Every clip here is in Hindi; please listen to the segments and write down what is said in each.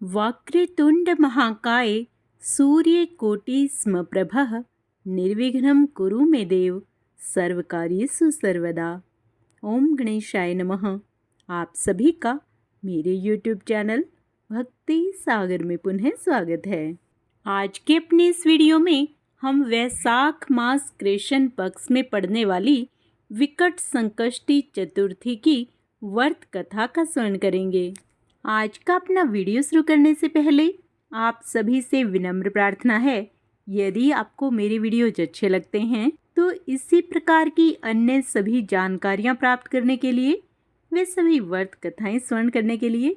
वक्रतुंड महाकाय सूर्यकोटि समप्रभः निर्विघ्नं कुरु मे देव सर्वकार्येषु सर्वदा। ओम गणेशाय नमः। आप सभी का मेरे YouTube चैनल भक्ति सागर में पुनः स्वागत है। आज के अपने इस वीडियो में हम वैशाख मास कृष्ण पक्ष में पड़ने वाली विकट संकष्टी चतुर्थी की व्रत कथा का स्मरण करेंगे। आज का अपना वीडियो शुरू करने से पहले आप सभी से विनम्र प्रार्थना है, यदि आपको मेरे वीडियोज अच्छे लगते हैं तो इसी प्रकार की अन्य सभी जानकारियां प्राप्त करने के लिए, वे सभी व्रत कथाएं स्मरण करने के लिए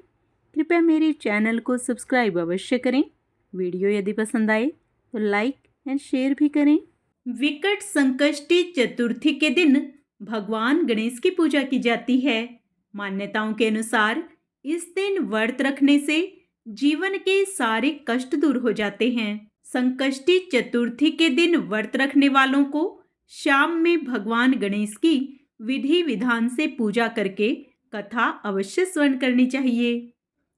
कृपया मेरे चैनल को सब्सक्राइब अवश्य करें। वीडियो यदि पसंद आए तो लाइक एंड शेयर भी करें। विकट संकष्टी चतुर्थी के दिन भगवान गणेश की पूजा की जाती है। मान्यताओं के अनुसार इस दिन व्रत रखने से जीवन के सारे कष्ट दूर हो जाते हैं। संकष्टी चतुर्थी के दिन व्रत रखने वालों को शाम में भगवान गणेश की विधि विधान से पूजा करके कथा अवश्य स्मरण करनी चाहिए।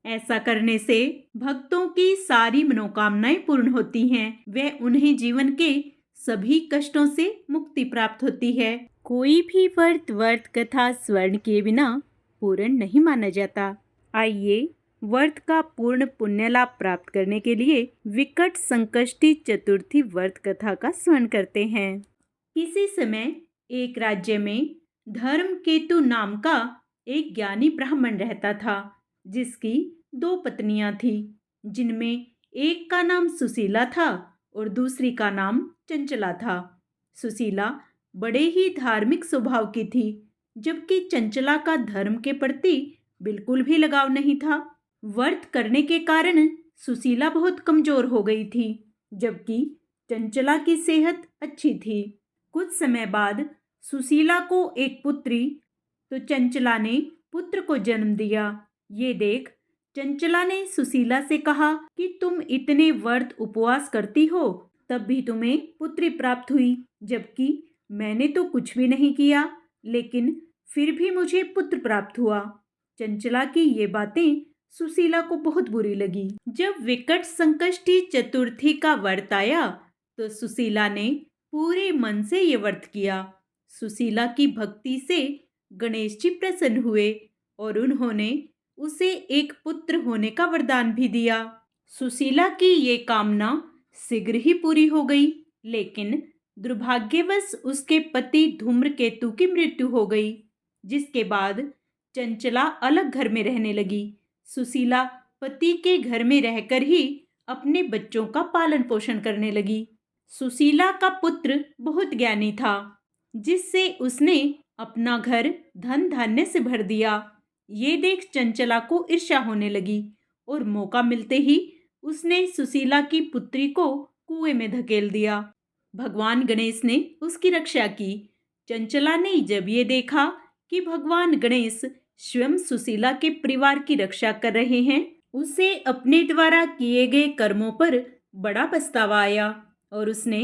ऐसा करने से भक्तों की सारी मनोकामनाएं पूर्ण होती हैं। वह उन्हें जीवन के सभी कष्टों से मुक्ति प्राप्त होती है। कोई भी व्रत कथा स्मरण किए बिना पूर्ण नहीं माना जाता। आइए व्रत का पूर्ण पुण्य लाभ प्राप्त करने के लिए विकट संकष्टी चतुर्थी व्रत कथा का स्मरण करते हैं। किसी समय एक राज्य में धर्मकेतु नाम का एक ज्ञानी ब्राह्मण रहता था, जिसकी 2 पत्नियां थीं, जिनमें एक का नाम सुशीला था और दूसरी का नाम चंचला था। सुशीला बड़े ही धार्मिक स्वभाव की थी, जबकि चंचला का धर्म के प्रति बिल्कुल भी लगाव नहीं था। व्रत करने के कारण सुशीला बहुत कमजोर हो गई थी, जबकि चंचला की सेहत अच्छी थी। कुछ समय बाद सुशीला को एक पुत्री तो चंचला ने पुत्र को जन्म दिया। ये देख चंचला ने सुशीला से कहा कि तुम इतने व्रत उपवास करती हो, तब भी तुम्हें पुत्री प्राप्त हुई, जबकि मैंने तो कुछ भी नहीं किया, लेकिन फिर भी मुझे पुत्र प्राप्त हुआ। चंचला की ये बातें सुशीला को बहुत बुरी लगी। जब विकट संकष्टी चतुर्थी का व्रत आया तो सुशीला ने पूरे मन से ये व्रत किया। सुशीला की भक्ति से गणेश जी प्रसन्न हुए और उन्होंने उसे एक पुत्र होने का वरदान भी दिया। सुशीला की ये कामना शीघ्र ही पूरी हो गई, लेकिन दुर्भाग्यवश उसके पति धूम्रकेतु की मृत्यु हो गई, जिसके बाद चंचला अलग घर में रहने लगी। सुशीला पति के घर में रहकर ही अपने बच्चों का पालन पोषण करने लगी। सुशीला का पुत्र बहुत ज्ञानी था, जिससे उसने अपना घर धन धान्य से भर दिया। ये देख चंचला को ईर्ष्या होने लगी और मौका मिलते ही उसने सुशीला की पुत्री को कुएं में धकेल दिया। भगवान गणेश ने उसकी रक्षा की। चंचला ने जब ये देखा कि भगवान गणेश स्वयं सुशीला के परिवार की रक्षा कर रहे हैं, उसे अपने द्वारा किए गए कर्मों पर बड़ा पछतावा आया और उसने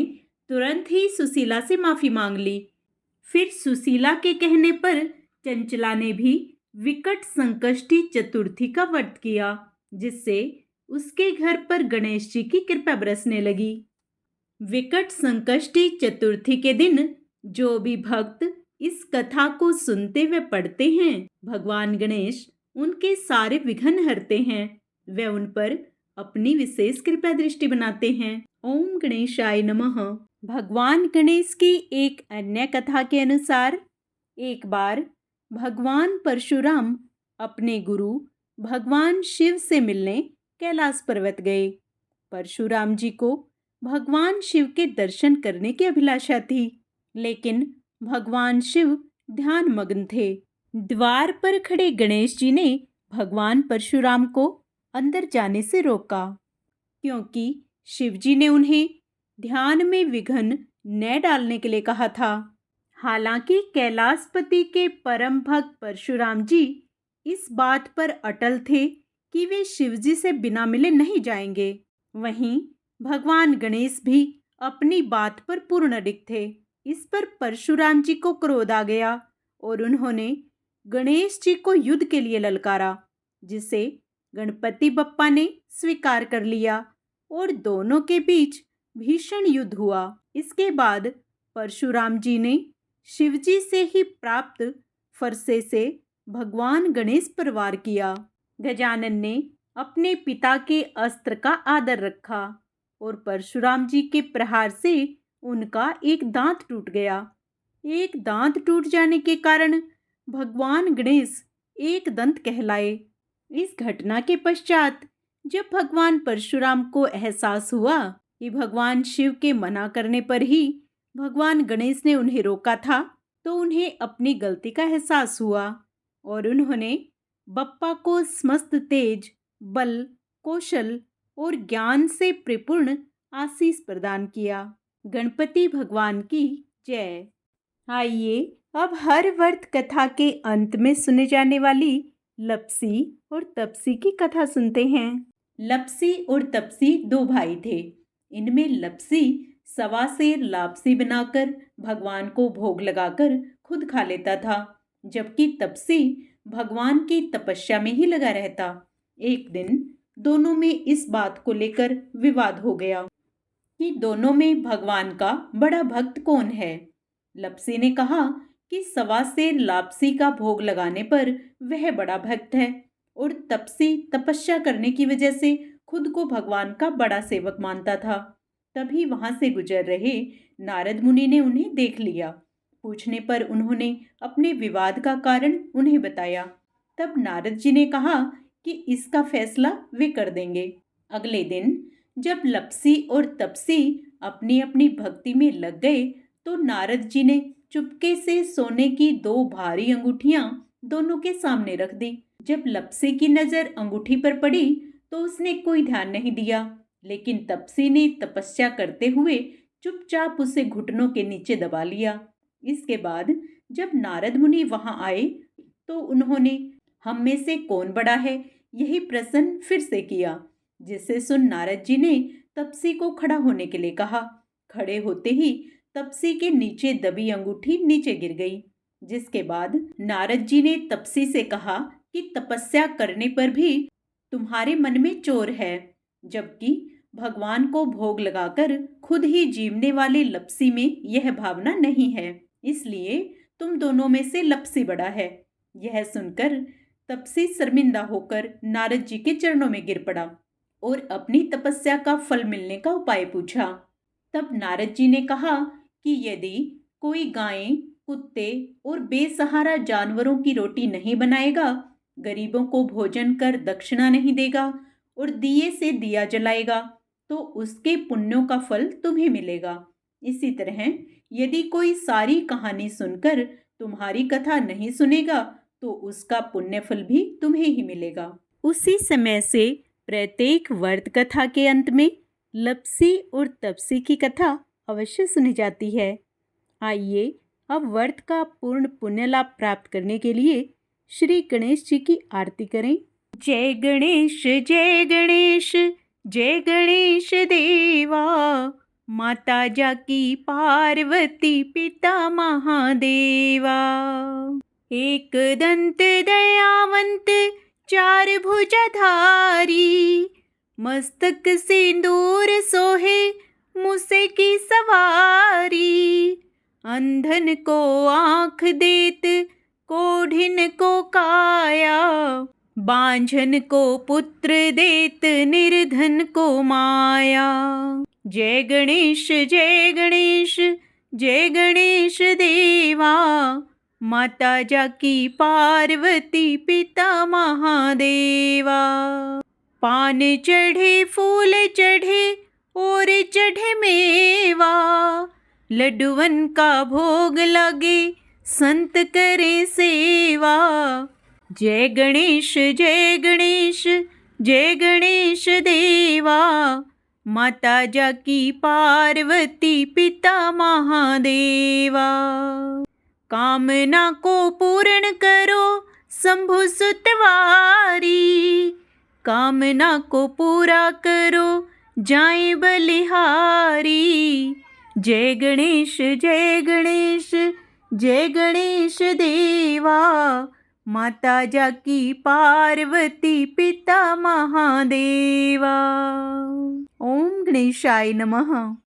तुरंत ही सुशीला से माफी मांग ली। फिर सुशीला के कहने पर चंचला ने भी विकट संकष्टी चतुर्थी का व्रत किया, जिससे उसके घर पर गणेश जी की कृपा बरसने लगी। विकट संकष्टी चतुर्थी के दिन जो भी भक्त इस कथा को सुनते व पढ़ते हैं, भगवान गणेश उनके सारे विघ्न हरते हैं। वे उन पर अपनी विशेष कृपा दृष्टि बनाते हैं। ओम गणेशाय नमः। भगवान गणेश की एक अन्य कथा के अनुसार एक बार भगवान परशुराम अपने गुरु भगवान शिव से मिलने कैलाश पर्वत गए। परशुराम जी को भगवान शिव के दर्शन करने की अभिलाषा थी, लेकिन भगवान शिव ध्यान मग्न थे। द्वार पर खड़े गणेश जी ने भगवान परशुराम को अंदर जाने से रोका, क्योंकि शिव जी ने उन्हें ध्यान में विघ्न न डालने के लिए कहा था। हालांकि कैलाशपति के परम भक्त परशुराम जी इस बात पर अटल थे कि वे शिव जी से बिना मिले नहीं जाएंगे। वहीं भगवान गणेश भी अपनी बात पर पूर्ण अडिग थे। इस पर परशुराम जी को क्रोध आ गया और उन्होंने गणेश जी को युद्ध के लिए ललकारा, जिसे गणपति बप्पा ने स्वीकार कर लिया और दोनों के बीच भीषण युद्ध हुआ। इसके बाद परशुराम जी ने शिवजी से ही प्राप्त फरसे से भगवान गणेश पर वार किया। गजानन ने अपने पिता के अस्त्र का आदर रखा और परशुराम जी के प्रहार से उनका एक दांत टूट गया। एक दांत टूट जाने के कारण भगवान गणेश एक दंत कहलाए। इस घटना के पश्चात जब भगवान परशुराम को एहसास हुआ कि भगवान शिव के मना करने पर ही भगवान गणेश ने उन्हें रोका था, तो उन्हें अपनी गलती का एहसास हुआ और उन्होंने बप्पा को समस्त तेज, बल, कौशल और ज्ञान से परिपूर्ण आशीष प्रदान किया। गणपति भगवान की जय। आइए अब हर व्रत कथा के अंत में सुने जाने वाली लपसी और तपसी की कथा सुनते हैं। लपसी और तपसी दो भाई थे। इनमें लपसी सवा सेर लापसी बनाकर भगवान को भोग लगाकर खुद खा लेता था, जबकि तपसी भगवान की तपस्या में ही लगा रहता। एक दिन दोनों में इस बात को लेकर विवाद हो गया कि दोनों में भगवान का बड़ा भक्त कौन है। लपसी ने कहा कि सवा सेर लापसी का भोग लगाने पर वह बड़ा भक्त है और तपसी तपस्या करने की वजह से खुद को भगवान का बड़ा सेवक मानता था। तभी वहां से गुजर रहे नारद मुनि ने उन्हें देख लिया। पूछने पर उन्होंने अपने विवाद का कारण उन्हें बताया। तब नारद जी ने कहा कि इसका फैसला वे कर देंगे। अगले दिन जब लपसी और तपसी अपनी अपनी भक्ति में लग गए तो नारद जी ने चुपके से सोने की दो भारी अंगूठियां दोनों के सामने रख दी। जब लपसी की नजर अंगूठी पर पड़ी तो उसने कोई ध्यान नहीं दिया, लेकिन तपसी ने तपस्या करते हुए चुपचाप उसे घुटनों के नीचे दबा लिया। इसके बाद जब नारद मुनि वहां आए तो उन्होंने हम में से कौन बड़ा है यही प्रश्न फिर से किया, जिसे सुन नारद जी ने तपसी को खड़ा होने के लिए कहा। खड़े होते ही तपसी के नीचे दबी अंगूठी नीचे गिर गई, जिसके बाद नारद जी ने तपसी से कहा कि तपस्या करने पर भी तुम्हारे मन में चोर है, जबकि भगवान को भोग लगाकर खुद ही जीवने वाले लपसी में यह भावना नहीं है, इसलिए तुम दोनों में से लपसी बड़ा है। यह सुनकर तपसी शर्मिंदा होकर नारद जी के चरणों में गिर पड़ा और अपनी तपस्या का फल मिलने का उपाय पूछा। तब नारद जी ने कहा कि यदि कोई गायें, कुत्ते और बेसहारा जानवरों की रोटी नहीं बनाएगा, गरीबों को भोजन कर दक्षिणा नहीं देगा और दिए से दिया जलाएगा, तो उसके पुण्यों का फल तुम्हें मिलेगा। इसी तरह यदि कोई सारी कहानी सुनकर तुम्हारी कथा नहीं सुनेगा तो उसका पुण्य फल भी तुम्हें ही मिलेगा। उसी समय से प्रत्येक व्रत कथा के अंत में लपसी और तपसी की कथा अवश्य सुनी जाती है। आइए अब व्रत का पूर्ण पुण्य लाभ प्राप्त करने के लिए श्री गणेश जी की आरती करें। जय गणेश जय गणेश जय गणेश देवा, माता जाकी पार्वती पिता महादेवा। एक दंत दयावंत चार भुजाधारी, मस्तक सिंदूर सोहे मूसे की सवारी। अंधन को आँख देत कोढ़िन को काया, बांझन को पुत्र देत निर्धन को माया। जय गणेश जय गणेश जय गणेश देवा, माता जाकी पार्वती पिता महादेवा। पान चढ़े फूल चढ़े और चढ़े मेवा, लड्डुवन का भोग लगे संत करे सेवा। जय गणेश जय गणेश जय गणेश देवा, माता जाकी पार्वती पिता महादेवा। कामना को पूर्ण करो शंभु सुतवारी, कामना को पूरा करो जाए बलिहारी। जय गणेश जय गणेश जय गणेश देवा, माता जाकी पार्वती पिता महादेवा। ओम गणेशाय नमः।